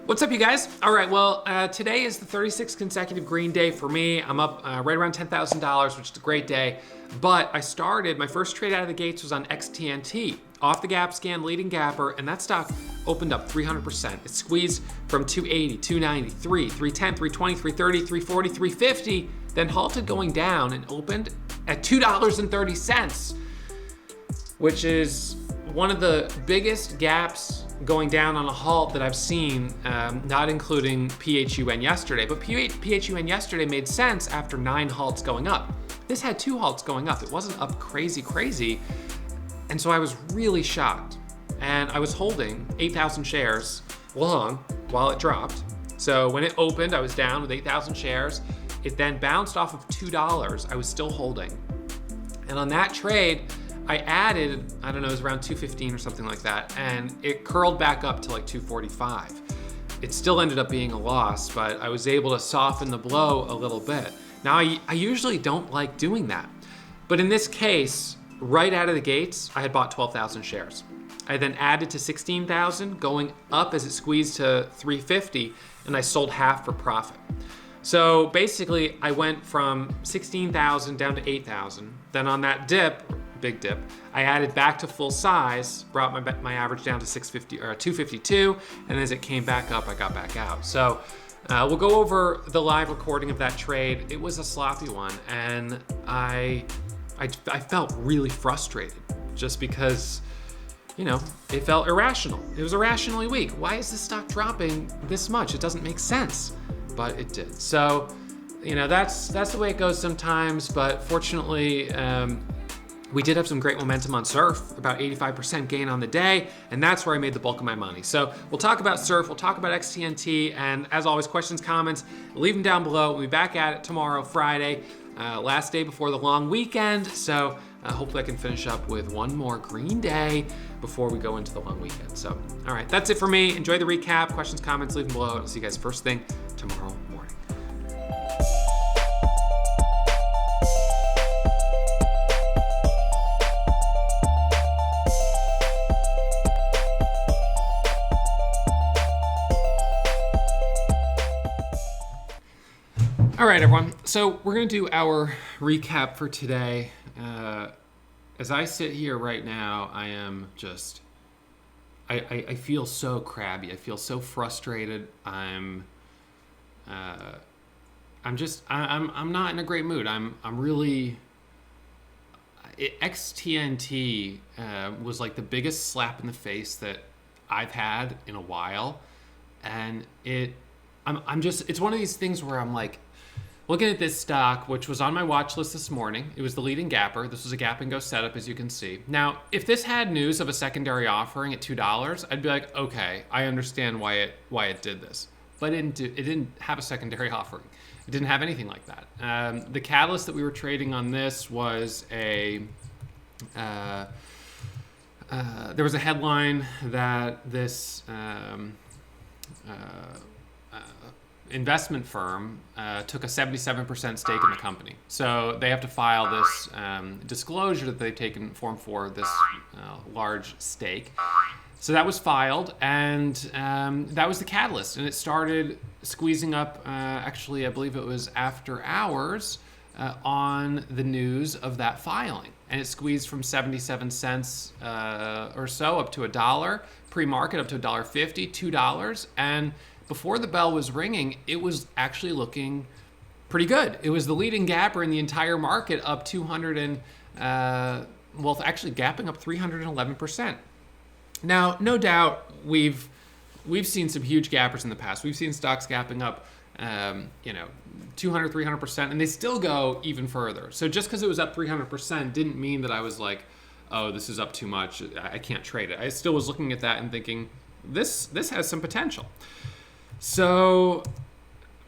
What's up, you guys? All right, well, today is the 36th consecutive green day for me. I'm up right around $10,000, which is a great day. But I started, my first trade out of the gates was on XTNT, off the gap scan, leading gapper, and that stock opened up 300%. It squeezed from 280, 290, 310, 320, 330, 340, 350, then halted going down and opened at $2.30, which is one of the biggest gaps going down on a halt that I've seen, not including PHUN yesterday. But PHUN yesterday made sense after 9 halts going up. This had 2 halts going up. It wasn't up crazy. And so I was really shocked. And I was holding 8,000 shares long while it dropped. So when it opened, I was down with 8,000 shares. It then bounced off of $2. I was still holding. And on that trade, I added, I don't know, it was around 215 or something like that, and it curled back up to like 245. It still ended up being a loss, but I was able to soften the blow a little bit. Now, I usually don't like doing that, but in this case, right out of the gates, I had bought 12,000 shares. I then added to 16,000, going up as it squeezed to 350, and I sold half for profit. So basically, I went from 16,000 down to 8,000. Then on that dip, big dip, I added back to full size, brought my average down to 650 or 252, and as it came back up, I got back out. So we'll go over the live recording of that trade. It was a sloppy one, and I felt really frustrated just because, you know, it felt irrational. It was irrationally weak. Why is this stock dropping this much? It doesn't make sense, but it did. So, you know, that's the way it goes sometimes, but fortunately, we did have some great momentum on SERF, about 85% gain on the day, and that's where I made the bulk of my money. So we'll talk about SERF, we'll talk about XTNT, and as always, questions, comments, leave them down below. We'll be back at it tomorrow, Friday, last day before the long weekend. So hopefully I can finish up with one more green day before we go into the long weekend. So, all right, that's it for me. Enjoy the recap. Questions, comments, leave them below. I'll see you guys first thing tomorrow morning. All right, everyone. So we're going to do our recap for today. As I sit here right now, I am just, I feel so crabby. I feel so frustrated. I'm not in a great mood. I'm really, XTNT was like the biggest slap in the face that I've had in a while. And it's one of these things where I'm like, looking at this stock, which was on my watch list this morning. It was the leading gapper. This was a gap and go setup, as you can see. Now, if this had news of a secondary offering at $2, I'd be like, okay, I understand why it did this. But it didn't have a secondary offering. It didn't have anything like that. The catalyst that we were trading on this was there was a headline that this investment firm took a 77% stake in the company. So they have to file this disclosure that they've taken Form 4, this large stake. So that was filed, and that was the catalyst. And it started squeezing up, actually, I believe it was after hours, on the news of that filing. And it squeezed from 77 cents or so up to $1, pre-market up to $1.50, $2, and before the bell was ringing, it was actually looking pretty good. It was the leading gapper in the entire market, up actually gapping up 311%. Now, no doubt, we've seen some huge gappers in the past. We've seen stocks gapping up, 200, 300%, and they still go even further. So just because it was up 300% didn't mean that I was like, oh, this is up too much. I can't trade it. I still was looking at that and thinking, this has some potential. So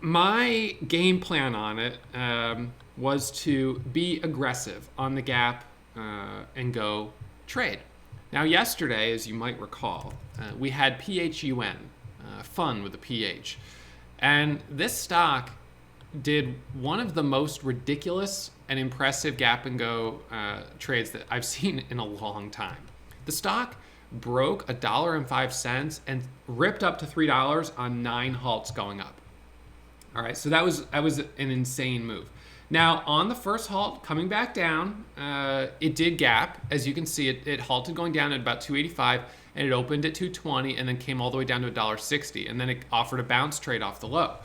my game plan on it was to be aggressive on the gap and go trade. Now, yesterday, as you might recall, we had PHUN, fun with a PH. And this stock did one of the most ridiculous and impressive gap and go trades that I've seen in a long time. The stock broke $1.05 and ripped up to $3 on 9 halts going up. All right, so that was an insane move. Now, on the first halt, coming back down, it did gap. As you can see, it halted going down at about 285, and it opened at 220, and then came all the way down to $1.60, and then it offered a bounce trade off the low.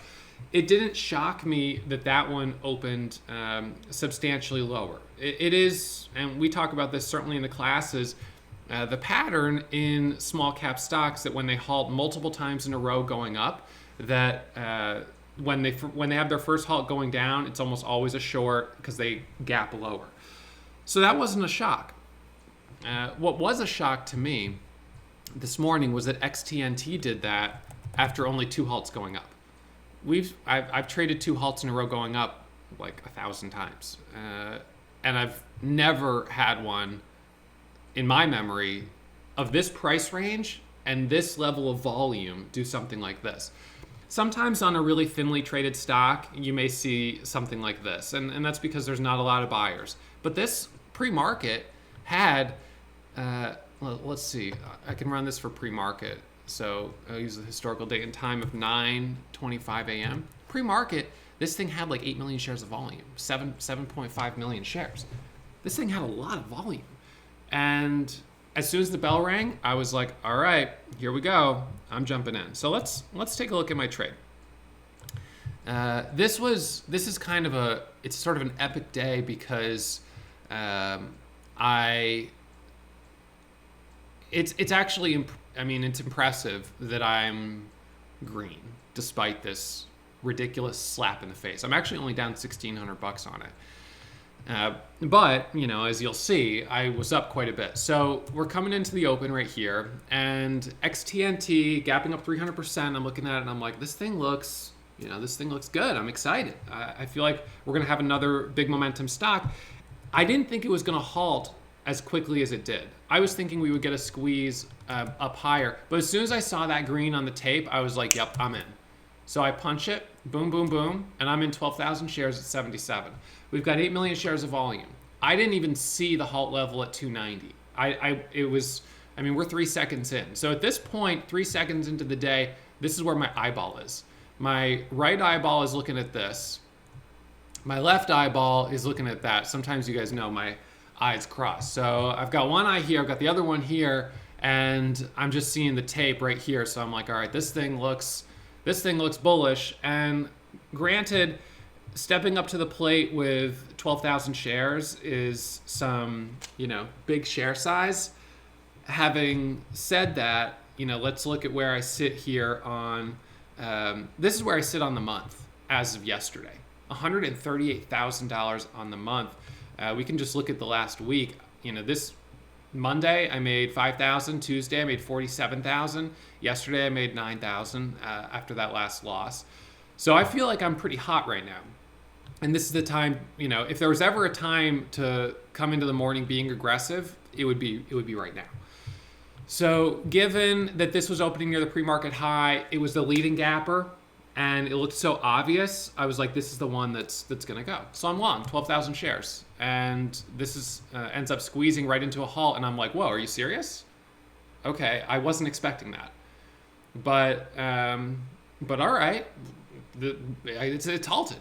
It didn't shock me that one opened substantially lower. It is, and we talk about this certainly in the classes, the pattern in small cap stocks that when they halt multiple times in a row going up, that when they have their first halt going down, it's almost always a short because they gap lower. So that wasn't a shock. What was a shock to me this morning was that XTNT did that after only 2 halts going up. I've traded 2 halts in a row going up like 1,000 times, and I've never had one in my memory of this price range and this level of volume do something like this. Sometimes on a really thinly traded stock, you may see something like this, and that's because there's not a lot of buyers. But this pre-market had, let's see, I can run this for pre-market. So I'll use the historical date and time of 9:25 a.m. Pre-market, this thing had like 8 million shares of volume, 7.5 million shares. This thing had a lot of volume. And as soon as the bell rang, I was like, all right, here we go. I'm jumping in. So let's take a look at my trade. This is kind of it's sort of an epic day because it's actually, it's impressive that I'm green despite this ridiculous slap in the face. I'm actually only down $1,600 on it. But, as you'll see, I was up quite a bit. So we're coming into the open right here, and XTNT gapping up 300%. I'm looking at it and I'm like, this thing looks good. I'm excited. I feel like we're going to have another big momentum stock. I didn't think it was going to halt as quickly as it did. I was thinking we would get a squeeze up higher. But as soon as I saw that green on the tape, I was like, yep, I'm in. So I punch it, boom, boom, boom, and I'm in 12,000 shares at 77. We've got 8 million shares of volume. I didn't even see the halt level at 290. We're 3 seconds in. So at this point, 3 seconds into the day, this is where my eyeball is. My right eyeball is looking at this. My left eyeball is looking at that. Sometimes you guys know my eyes cross. So I've got one eye here, I've got the other one here, and I'm just seeing the tape right here. So I'm like, all right, this thing looks bullish. And granted, stepping up to the plate with 12,000 shares is some, big share size. Having said that, let's look at where I sit here on, this is where I sit on the month as of yesterday. $138,000 on the month. We can just look at the last week. This Monday I made 5,000. Tuesday I made 47,000. Yesterday I made 9,000 after that last loss. So I feel like I'm pretty hot right now. And this is the time, if there was ever a time to come into the morning being aggressive, it would be right now. So given that this was opening near the pre-market high, it was the leading gapper, and it looked so obvious, I was like, this is the one that's going to go. So I'm long, 12,000 shares. And this is ends up squeezing right into a halt, and I'm like, whoa, are you serious? Okay, I wasn't expecting that. But all right. It's halted.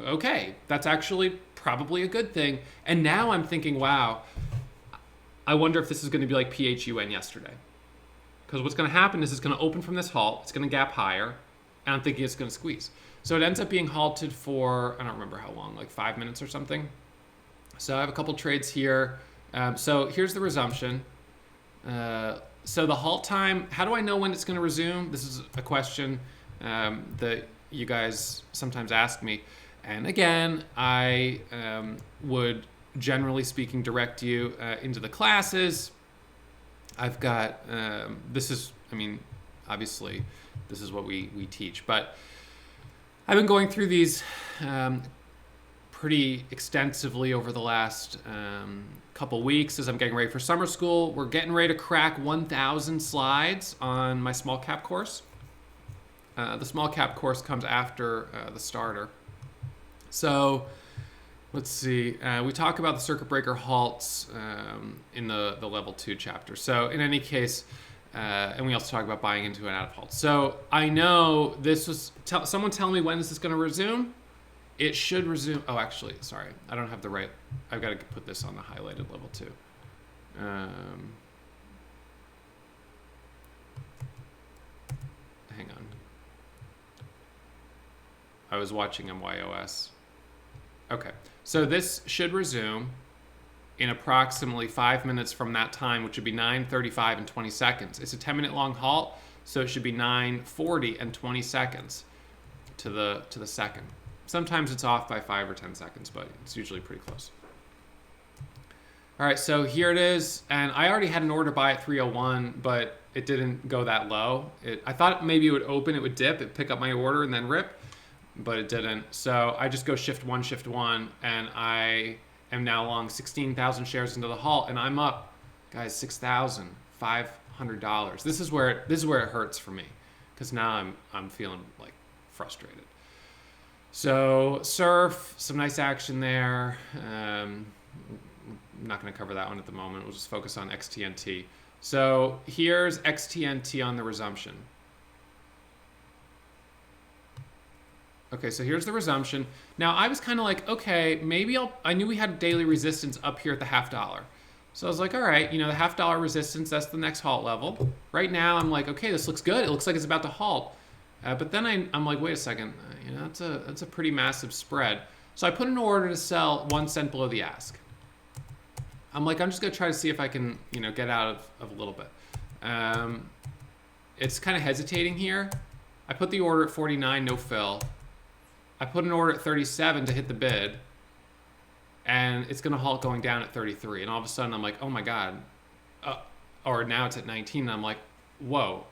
Okay, that's actually probably a good thing. And now I'm thinking, wow, I wonder if this is going to be like PHUN yesterday. Because what's going to happen is it's going to open from this halt, it's going to gap higher, and I'm thinking it's going to squeeze. So it ends up being halted for, I don't remember how long, like 5 minutes or something. So I have a couple trades here. So here's the resumption. So the halt time, how do I know when it's going to resume? This is a question that you guys sometimes ask me. And again, I would, generally speaking, direct you into the classes. I've got, obviously, this is what we teach. But I've been going through these pretty extensively over the last couple weeks as I'm getting ready for summer school. We're getting ready to crack 1,000 slides on my small cap course. The small cap course comes after the starter. So Let's see. We talk about the circuit breaker halts in the level 2 chapter. So in any case, and we also talk about buying into and out of halts. So I know this was, someone tell me when is this going to resume? It should resume. Oh, actually, sorry. I don't have the right. I've got to put this on the highlighted level 2. Hang on. I was watching MYOS. Okay, so this should resume in approximately 5 minutes from that time, which would be 9:35 and 20 seconds. It's a 10-minute long halt, so it should be 9:40 and 20 seconds to the second. Sometimes it's off by 5 or 10 seconds, but it's usually pretty close. All right, so here it is, and I already had an order buy at 301, but it didn't go that low. I thought maybe it would open, it would dip, it'd pick up my order and then rip, but it didn't. So I just go shift one, and I am now long 16,000 shares into the halt, and I'm up, guys, $6,500. This is where it hurts for me, because now I'm feeling like frustrated. So SERF, some nice action there. I'm not going to cover that one at the moment. We'll just focus on XTNT. So here's XTNT on the resumption. Okay, so here's the resumption. Now I was kind of like, okay, maybe I knew we had daily resistance up here at the $0.50. So I was like, all right, the $0.50 resistance, that's the next halt level. Right now I'm like, okay, this looks good. It looks like it's about to halt. But then I'm like, wait a second, that's a pretty massive spread. So I put an order to sell 1 cent below the ask. I'm like, I'm just gonna try to see if I can, get out of a little bit. It's kind of hesitating here. I put the order at 49, no fill. I put an order at 37 to hit the bid, and it's gonna halt going down at 33. And all of a sudden I'm like, oh my God. Or now it's at 19, and I'm like, whoa.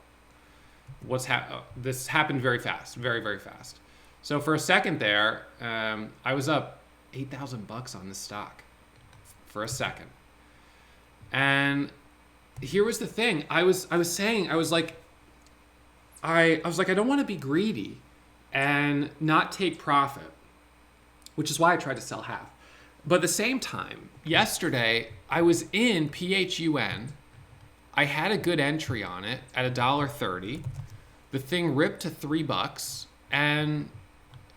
This happened very fast, very, very fast. So for a second there, I was up $8,000 on this stock for a second. And here was the thing. I was like, I don't want to be greedy and not take profit, which is why I tried to sell half. But at the same time, yesterday I was in PHUN. I had a good entry on it at $1.30. The thing ripped to $3, and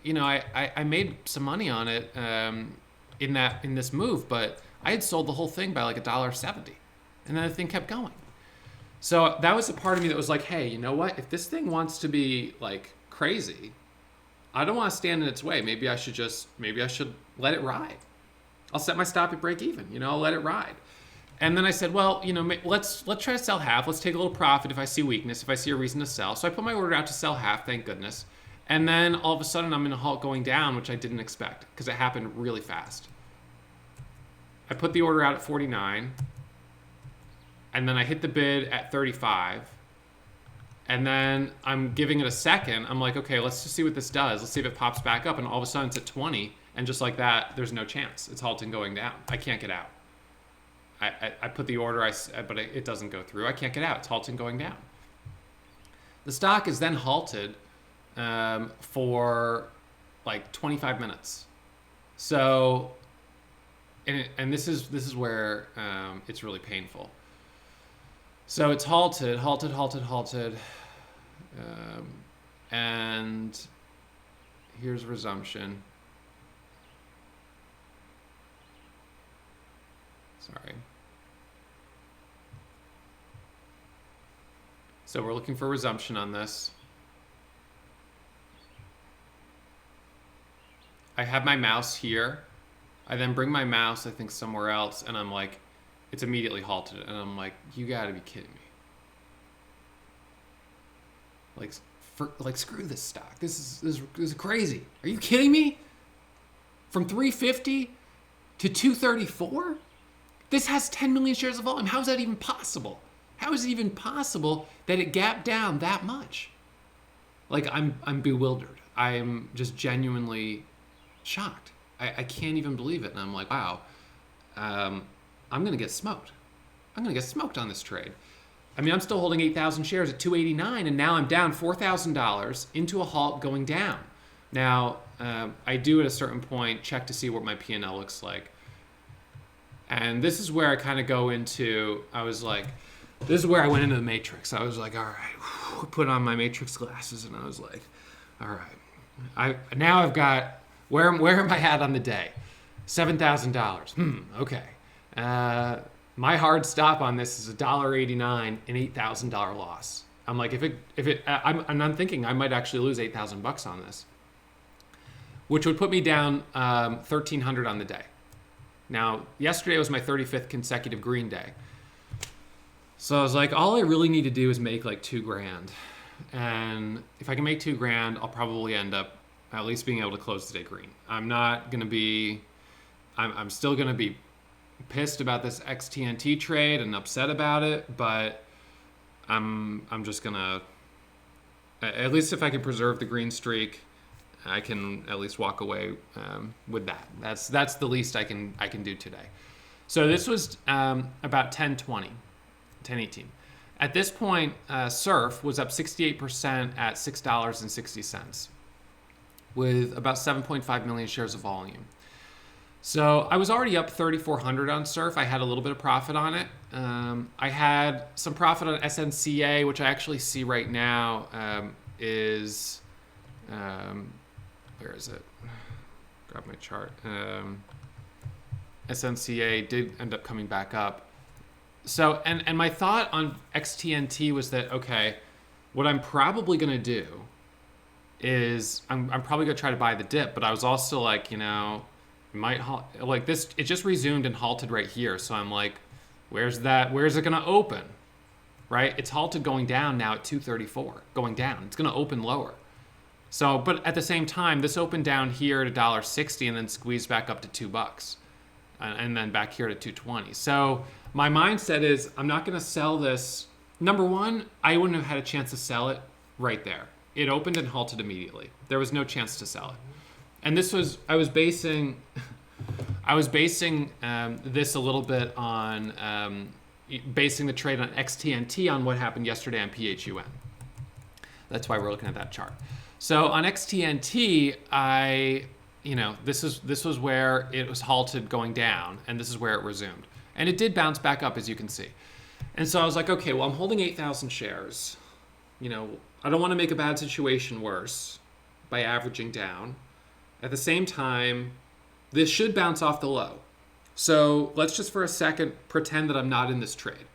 I made some money on it in this move, but I had sold the whole thing by like $1.70, and then the thing kept going. So that was the part of me that was like, hey, you know what? If this thing wants to be like crazy, I don't want to stand in its way. Maybe I should let it ride. I'll set my stop at break even. I'll let it ride. And then I said, well, let's try to sell half. Let's take a little profit if I see weakness, if I see a reason to sell. So I put my order out to sell half, thank goodness. And then all of a sudden I'm in a halt going down, which I didn't expect because it happened really fast. I put the order out at 49, and then I hit the bid at 35. And then I'm giving it a second. I'm like, okay, let's just see what this does. Let's see if it pops back up. And all of a sudden it's at 20. And just like that, there's no chance. It's halting going down. I can't get out. I put the order, but it doesn't go through. I can't get out. It's halting going down. The stock is then halted for like 25 minutes. So, and this is where it's really painful. So it's halted, and here's resumption. Sorry. So we're looking for resumption on this. I have my mouse here. I then bring my mouse, I think, somewhere else, and I'm like, it's immediately halted. And I'm like, you gotta be kidding me. Like screw this stock. This is crazy. Are you kidding me? From 350 to 234? This has 10 million shares of volume. How is that even possible? How is it even possible that it gapped down that much? Like, I'm bewildered. I'm just genuinely shocked. I can't even believe it. And I'm like, wow, I'm going to get smoked. I'm going to get smoked on this trade. I mean, I'm still holding 8,000 shares at $289, and now I'm down $4,000 into a halt going down. Now, I do at a certain point check to see what my P&L looks like. And this is where I kind of go into, this is where I went into the matrix. I was like, all right, put on my matrix glasses, and I was like, all right, now I've got, where am I at on the day? $7,000. Okay. My hard stop on this is $1.89, an $8,000 loss. I'm like, I'm thinking I might actually lose $8,000 on this, which would put me down $1,300 on the day. Now, yesterday was my 35th consecutive green day. So I was like, all I really need to do is make like $2,000. And if I can make $2,000, I'll probably end up at least being able to close the day green. I'm still going to be pissed about this XTNT trade and upset about it, but I'm just going to, at least if I can preserve the green streak, I can at least walk away with that. That's the least I can do today. So this was about 10:20, 10:18. At this point, SERF was up 68% at $6.60 with about 7.5 million shares of volume. So I was already up 3,400 on SERF. I had a little bit of profit on it. I had some profit on SNCA, which I actually see right now is... where is it? Grab my chart. SNCA did end up coming back up. So, and my thought on XTNT was that, okay, what I'm probably going to do is I'm probably going to try to buy the dip, but I was also like, it might like this, it just resumed and halted right here. So I'm like, where's it going to open? Right? It's halted going down now at 234, going down. It's going to open lower. So, but at the same time, this opened down here at $1.60 and then squeezed back up to $2, and then back here to 220. So my mindset is I'm not going to sell this. Number one, I wouldn't have had a chance to sell it right there. It opened and halted immediately. There was no chance to sell it. And this was, I was basing this a little bit on basing the trade on XTNT on what happened yesterday on PHUN. That's why we're looking at that chart. So on XTNT, this was where it was halted going down, and this is where it resumed. And it did bounce back up, as you can see. And so I was like, okay, well, I'm holding 8,000 shares. I don't want to make a bad situation worse by averaging down. At the same time, this should bounce off the low. So let's just for a second pretend that I'm not in this trade.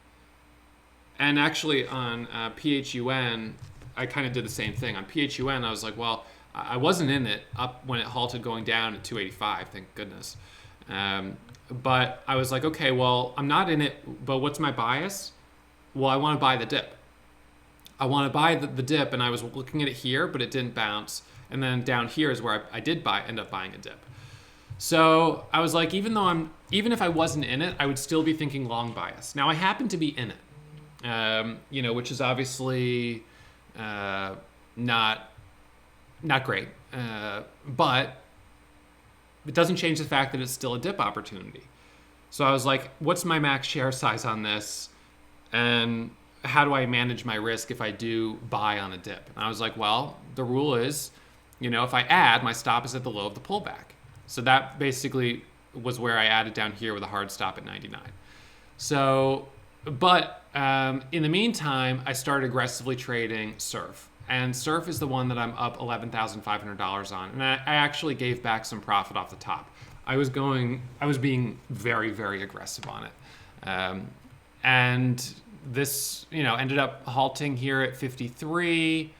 And actually on PHUN, I kind of did the same thing. On PHUN, I was like, well, I wasn't in it up when it halted going down at 285, thank goodness. But I was like, okay, well, I'm not in it, but what's my bias? Well, I want to buy the dip. I want to buy the dip, and I was looking at it here, but it didn't bounce. And then down here is where I did end up buying a dip. So I was like, even if I wasn't in it, I would still be thinking long bias. Now I happen to be in it, which is obviously not great, but it doesn't change the fact that it's still a dip opportunity. So I was like, what's my max share size on this? And how do I manage my risk if I do buy on a dip? And I was like, well, the rule is, if I add, my stop is at the low of the pullback. So that basically was where I added down here with a hard stop at 99. So, but in the meantime, I started aggressively trading SERF. And SERF is the one that I'm up $11,500 on. And I actually gave back some profit off the top. I was being very, very aggressive on it. And this, ended up halting here at 53.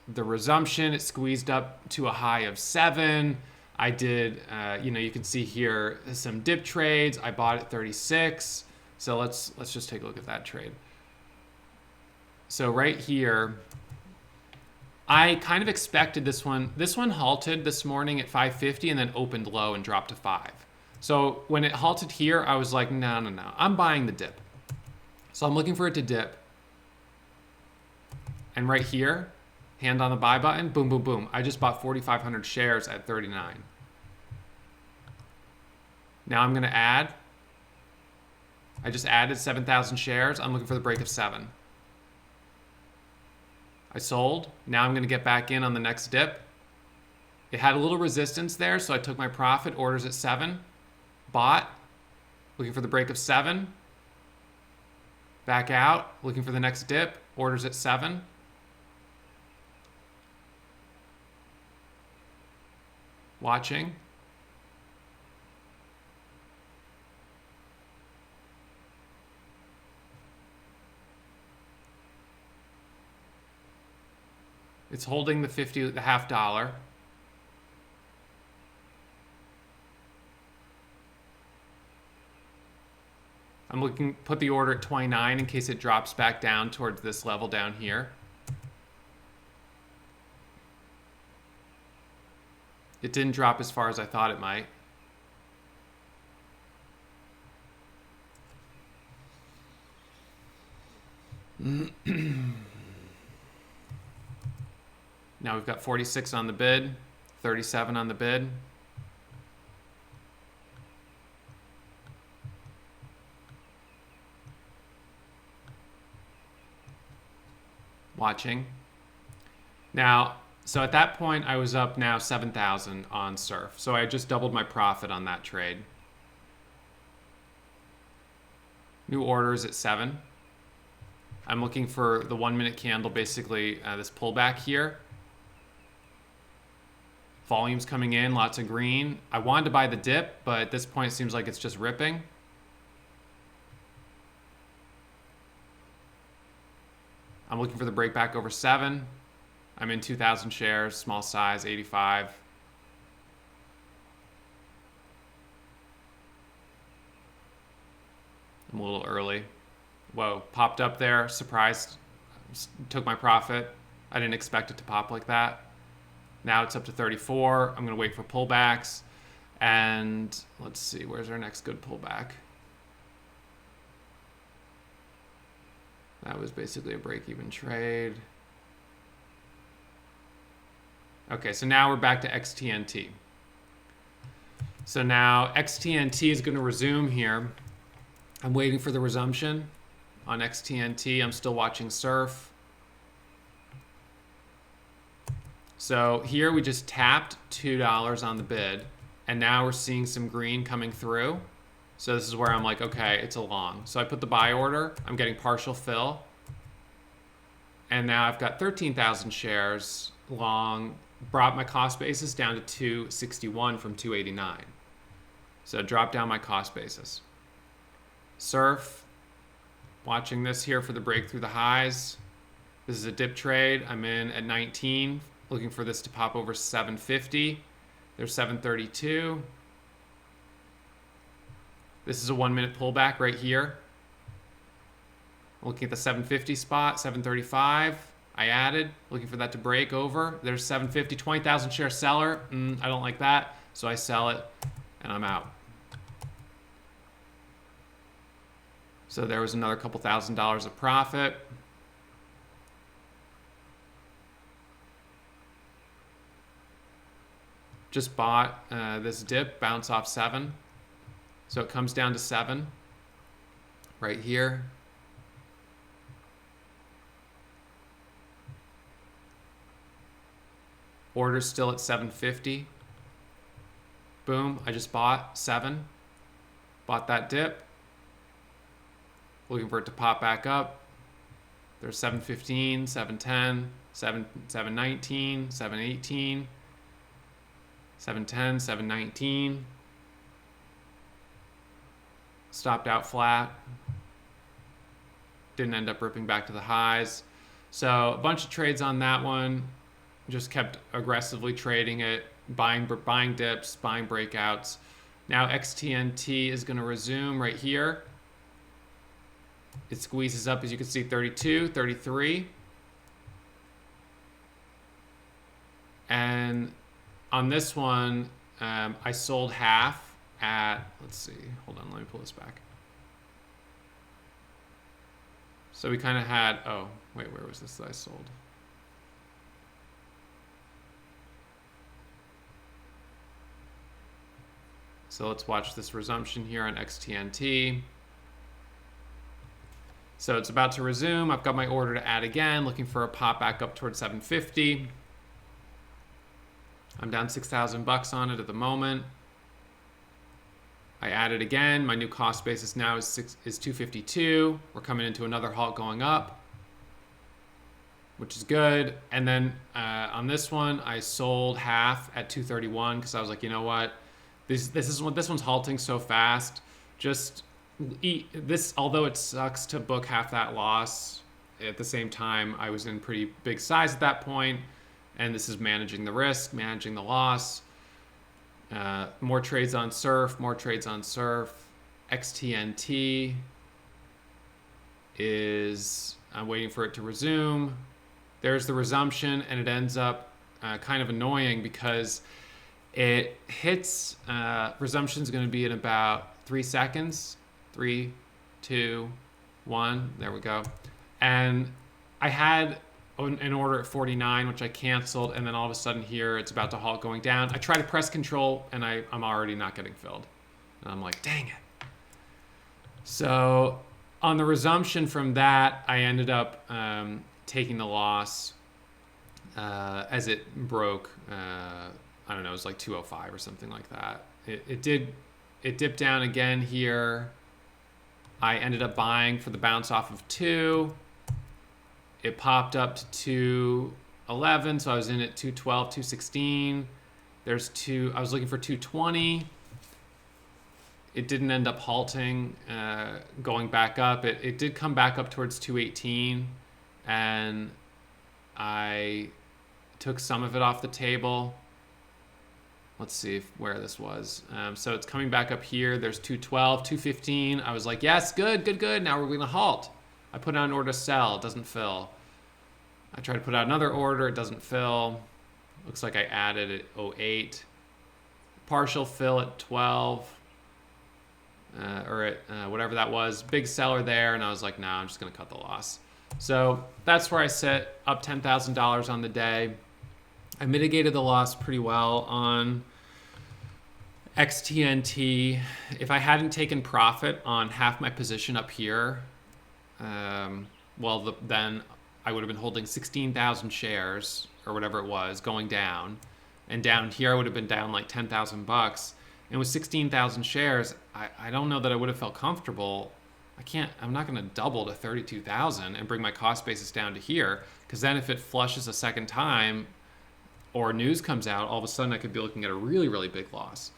The resumption, it squeezed up to a high of 7. I did, you can see here some dip trades. I bought at 36. So let's just take a look at that trade. So right here, I kind of expected this one. This one halted this morning at 550 and then opened low and dropped to 5. So when it halted here, I was like, no, I'm buying the dip. So I'm looking for it to dip. And right here, hand on the buy button, boom, boom, boom. I just bought 4,500 shares at 39. Now I'm going to add. I just added 7,000 shares. I'm looking for the break of 7. I sold. Now I'm going to get back in on the next dip. It had a little resistance there, so I took my profit. Orders at 7. Bought. Looking for the break of 7. Back out. Looking for the next dip. Orders at 7. Watching. It's holding the half dollar. I'm looking, put the order at 29 in case it drops back down towards this level down here. It didn't drop as far as I thought it might. Now we've got 46 on the bid, 37 on the bid. Watching. Now, so at that point, I was up now 7,000 on SERF. So I just doubled my profit on that trade. New orders at 7. I'm looking for the 1 minute candle, basically this pullback here. Volume's coming in, lots of green. I wanted to buy the dip, but at this point it seems like it's just ripping. I'm looking for the break back over 7. I'm in 2,000 shares, small size, 85. I'm a little early. Whoa, popped up there, surprised, took my profit. I didn't expect it to pop like that. Now it's up to 34. I'm gonna wait for pullbacks. And let's see, where's our next good pullback? That was basically a break-even trade. Okay, so now we're back to XTNT. So now XTNT is gonna resume here. I'm waiting for the resumption on XTNT. I'm still watching SERF. So here we just tapped $2 on the bid, and now we're seeing some green coming through. So this is where I'm like, okay, it's a long. So I put the buy order. I'm getting partial fill. And now I've got 13,000 shares long, brought my cost basis down to 261 from 289. So drop down my cost basis. SERF, watching this here for the break through the highs. This is a dip trade. I'm in at 19, looking for this to pop over 750. There's 732. This is a 1 minute pullback right here. Looking at the 750 spot, 735. I added, looking for that to break over. There's 750, 20,000 share seller. I don't like that, so I sell it and I'm out. So there was another couple $1,000s of profit. Just bought this dip, bounce off 7. So it comes down to 7 right here. Order's still at 750. Boom, I just bought 7. Bought that dip. Looking for it to pop back up. There's 715, 710, 719, 718, 710, 719. Stopped out flat. Didn't end up ripping back to the highs. So a bunch of trades on that one. Just kept aggressively trading it, buying dips, buying breakouts. Now XTNT is going to resume right here. It squeezes up, as you can see, 32, 33. And on this one, I sold half at, let's see, hold on, let me pull this back. So we kind of had, oh, wait, where was this that I sold? So let's watch this resumption here on XTNT. So it's about to resume. I've got my order to add again, looking for a pop back up towards 750. I'm down 6,000 bucks on it at the moment. I added again. My new cost basis now is 252. We're coming into another halt going up, which is good. And then on this one, I sold half at 231 because I was like, you know what, this one's halting so fast. Just eat this. Although it sucks to book half that loss, at the same time, I was in pretty big size at that point, and this is managing the risk, managing the loss. More trades on SERF, more trades on SERF. XTNT is, I'm waiting for it to resume. There's the resumption, and it ends up kind of annoying because it hits, resumption is going to be in about 3 seconds. 3, 2, 1, there we go. And I had an order at 49, which I canceled, and then all of a sudden here it's about to halt going down. I try to press control, and I'm already not getting filled. And I'm like, dang it. So on the resumption from that, I ended up taking the loss as it broke. I don't know, it was like 205 or something like that. It dipped down again here. I ended up buying for the bounce off of 2. It popped up to 211, so I was in at 212, 216. There's I was looking for 220. It didn't end up halting, going back up. It did come back up towards 218, and I took some of it off the table. Let's see where this was. So it's coming back up here. There's 212, 215. I was like, yes, good. Now we're going to halt. I put out an order to sell. It doesn't fill. I try to put out another order. It doesn't fill. Looks like I added at 08. Partial fill at 12. Or at whatever that was. Big seller there. And I was like, no, I'm just going to cut the loss. So that's where I sit, up $10,000 on the day. I mitigated the loss pretty well on XTNT. If I hadn't taken profit on half my position up here, then I would have been holding 16,000 shares or whatever it was going down, and down here I would have been down like 10,000 bucks. And with 16,000 shares, I don't know that I would have felt comfortable. I'm not going to double to 32,000 and bring my cost basis down to here, because then if it flushes a second time or news comes out, all of a sudden I could be looking at a really, really big loss.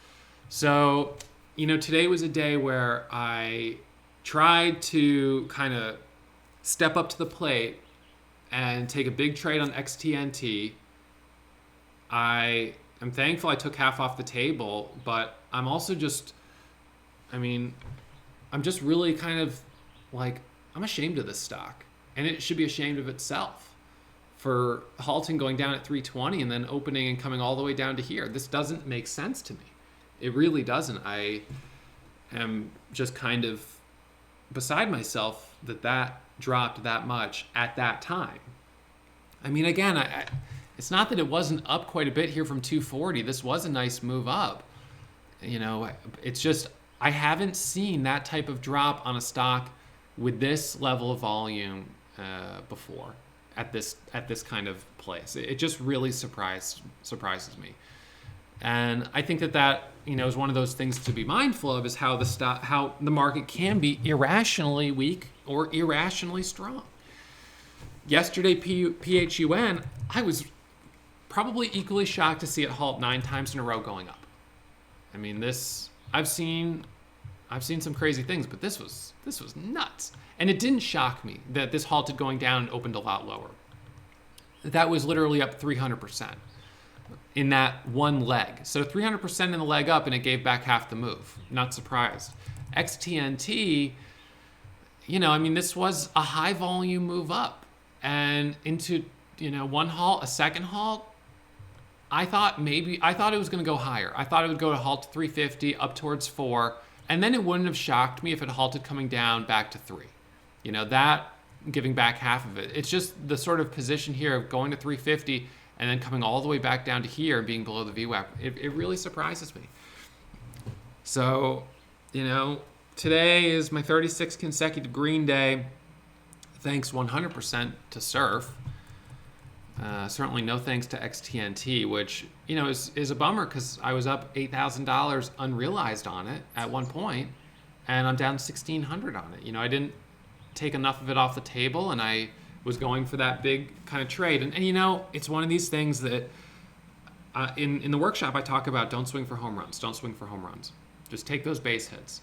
So, today was a day where I tried to kind of step up to the plate and take a big trade on XTNT. I am thankful I took half off the table, but I'm also I'm just really kind of like, I'm ashamed of this stock, and it should be ashamed of itself for halting going down at 320 and then opening and coming all the way down to here. This doesn't make sense to me. It really doesn't. I am just kind of beside myself that dropped that much at that time. Again, it's not that it wasn't up quite a bit here from 240. This was a nice move up. It's just, I haven't seen that type of drop on a stock with this level of volume before at this kind of place. It just really surprises me. And I think that is one of those things to be mindful of, is how the market can be irrationally weak or irrationally strong. Yesterday, PHUN, I was probably equally shocked to see it halt 9 times in a row going up. I've seen some crazy things, but this was nuts. And it didn't shock me that this halted going down and opened a lot lower. That was literally up 300% in that one leg. So 300% in the leg up, and it gave back half the move. Not surprised. XTNT, this was a high volume move up and into, one halt, a second halt. I thought it was going to go higher. I thought it would go to halt to 350 up towards 4. And then it wouldn't have shocked me if it halted coming down back to 3. That giving back half of it. It's just the sort of position here of going to 350 and then coming all the way back down to here and being below the VWAP. It really surprises me. So, today is my 36th consecutive green day. thanks 100% to SERF. Certainly no thanks to XTNT, which, is a bummer because I was up $8,000 unrealized on it at one point, and I'm down $1,600 on it. I didn't take enough of it off the table, and I was going for that big kind of trade. And it's one of these things that in the workshop I talk about, don't swing for home runs. Don't swing for home runs. Just take those base hits.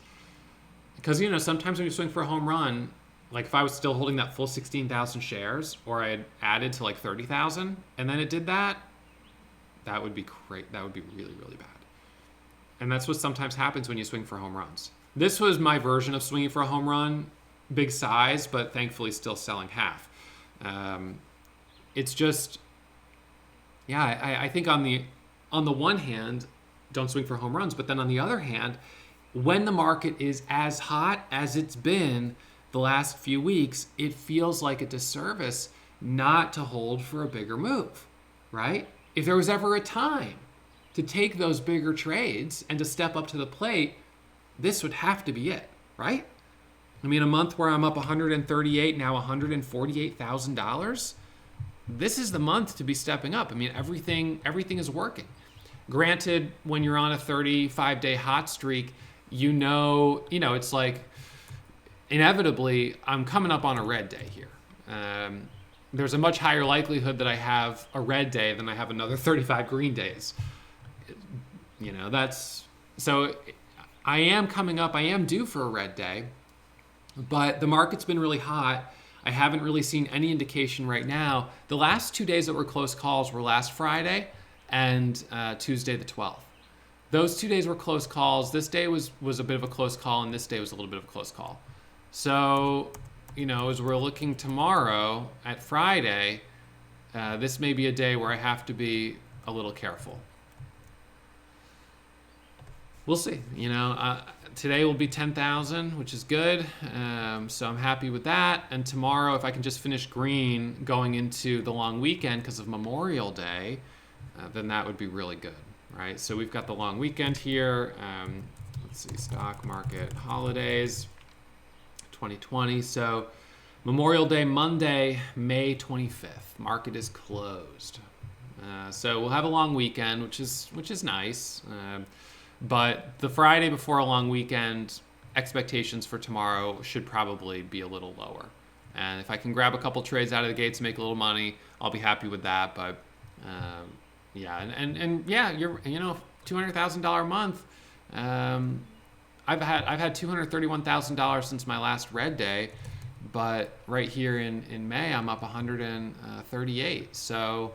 Because, sometimes when you swing for a home run, like if I was still holding that full 16,000 shares, or I had added to like 30,000, and then it did that, that would be great. That would be really, really bad. And that's what sometimes happens when you swing for home runs. This was my version of swinging for a home run, big size, but thankfully still selling half. It's just, I think on the one hand, don't swing for home runs, but then on the other hand, when the market is as hot as it's been the last few weeks, it feels like a disservice not to hold for a bigger move, right? If there was ever a time to take those bigger trades and to step up to the plate, this would have to be it, right? I mean, a month where I'm up 138, now $148,000, this is the month to be stepping up. I mean, everything is working. Granted, when you're on a 35-day hot streak, it's like inevitably I'm coming up on a red day here. There's a much higher likelihood that I have a red day than I have another 35 green days. So I am coming up, I am due for a red day, but the market's been really hot. I haven't really seen any indication right now. The last 2 days that were close calls were last Friday and Tuesday the 12th. Those 2 days were close calls. This day was a bit of a close call, and this day was a little bit of a close call. So, as we're looking tomorrow at Friday, this may be a day where I have to be a little careful. We'll see. Today will be 10,000, which is good. So I'm happy with that. And tomorrow, if I can just finish green going into the long weekend because of Memorial Day, then that would be really good, right? So we've got the long weekend here. Let's see, stock market holidays, 2020. So Memorial Day, Monday, May 25th. Market is closed. So we'll have a long weekend, which is nice. But the Friday before a long weekend, expectations for tomorrow should probably be a little lower. And if I can grab a couple trades out of the gates and make a little money, I'll be happy with that. But you're $200,000 a month. I've had $231,000 since my last red day, but right here in May I'm up 138. So,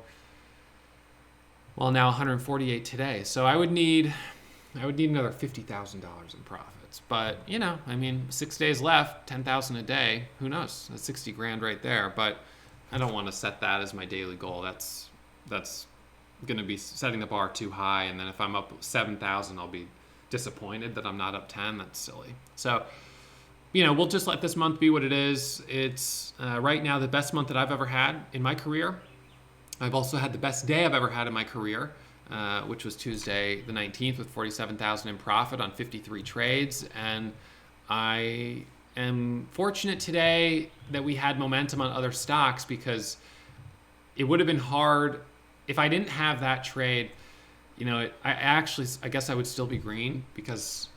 well, now 148 today. So I would need another $50,000 in profits. But 6 days left, 10,000 a day. Who knows? That's 60 grand right there. But I don't want to set that as my daily goal. That's going to be setting the bar too high. And then if I'm up 7,000, I'll be disappointed that I'm not up 10. That's silly. So, we'll just let this month be what it is. It's right now the best month that I've ever had in my career. I've also had the best day I've ever had in my career, which was Tuesday the 19th with 47,000 in profit on 53 trades. And I am fortunate today that we had momentum on other stocks, because it would have been hard if I didn't have that trade. I guess I would still be green because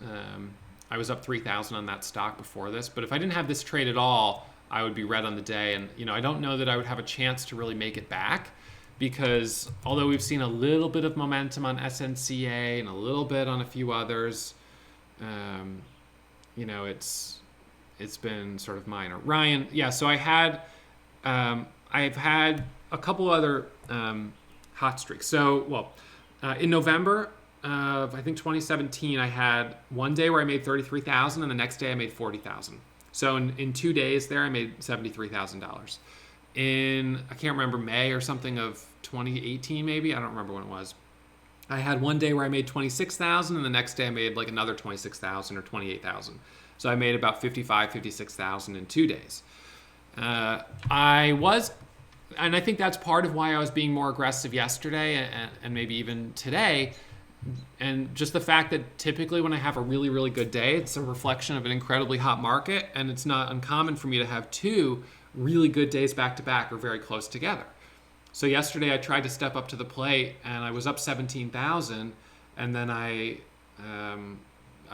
I was up 3,000 on that stock before this. But if I didn't have this trade at all, I would be red on the day. And, I don't know that I would have a chance to really make it back, because although we've seen a little bit of momentum on SNCA and a little bit on a few others, it's been sort of minor. Ryan, yeah, so I've had a couple other hot streaks. So, in November of, I think, 2017, I had one day where I made 33,000, and the next day I made 40,000. So in 2 days there, I made $73,000. I can't remember, May or something of 2018, maybe. I don't remember when it was. I had one day where I made 26,000, and the next day I made like another 26,000 or 28,000. So I made about 56,000 in 2 days. And I think that's part of why I was being more aggressive yesterday and maybe even today. And just the fact that typically when I have a really, really good day, it's a reflection of an incredibly hot market, and it's not uncommon for me to have two really good days back to back are very close together. So yesterday I tried to step up to the plate and I was up 17,000, and then I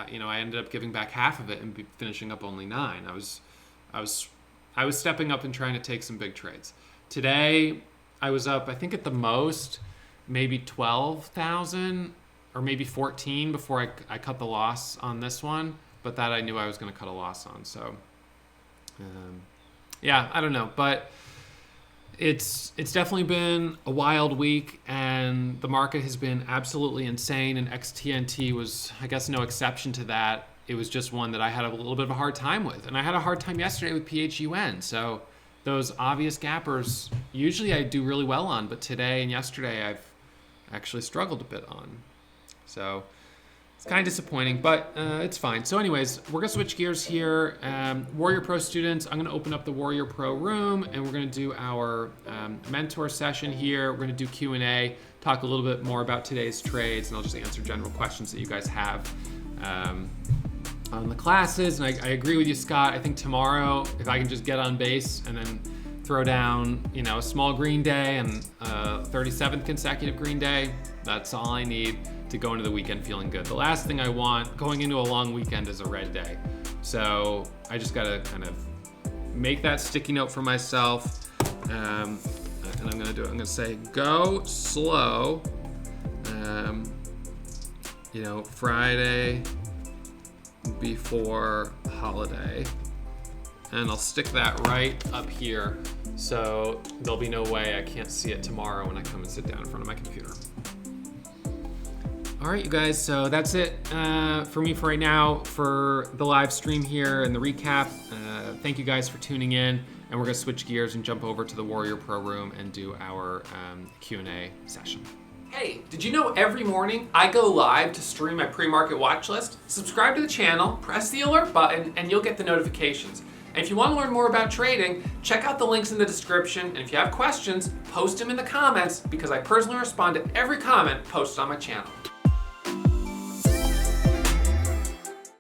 ended up giving back half of it and finishing up only 9. I was stepping up and trying to take some big trades. Today I was up, I think at the most maybe 12,000 or maybe 14 before I cut the loss on this one, but that I knew I was going to cut a loss on. So yeah, I don't know, but it's definitely been a wild week, and the market has been absolutely insane, and XTNT was, I guess, no exception to that. It was just one that I had a little bit of a hard time with, and I had a hard time yesterday with PHUN. So those obvious gappers, usually I do really well on, but today and yesterday I've actually struggled a bit on. So it's kind of disappointing, but it's fine. So anyways, we're gonna switch gears here. Warrior Pro students, I'm gonna open up the Warrior Pro room, and we're gonna do our mentor session here. We're gonna do Q&A, talk a little bit more about today's trades, and I'll just answer general questions that you guys have on the classes. And I agree with you, Scott. I think tomorrow, if I can just get on base and then throw down, a small green day and a 37th consecutive green day, that's all I need to go into the weekend feeling good. The last thing I want going into a long weekend is a red day. So I just gotta kind of make that sticky note for myself. And I'm gonna do it. I'm gonna say go slow. Friday before holiday. And I'll stick that right up here, so there'll be no way I can't see it tomorrow when I come and sit down in front of my computer. All right, you guys, so that's it for me for right now for the live stream here and the recap. Thank you guys for tuning in, and we're gonna switch gears and jump over to the Warrior Pro room and do our Q&A session. Hey, did you know every morning I go live to stream my pre-market watch list? Subscribe to the channel, press the alert button, and you'll get the notifications. And if you want to learn more about trading, check out the links in the description. And if you have questions, post them in the comments, because I personally respond to every comment posted on my channel.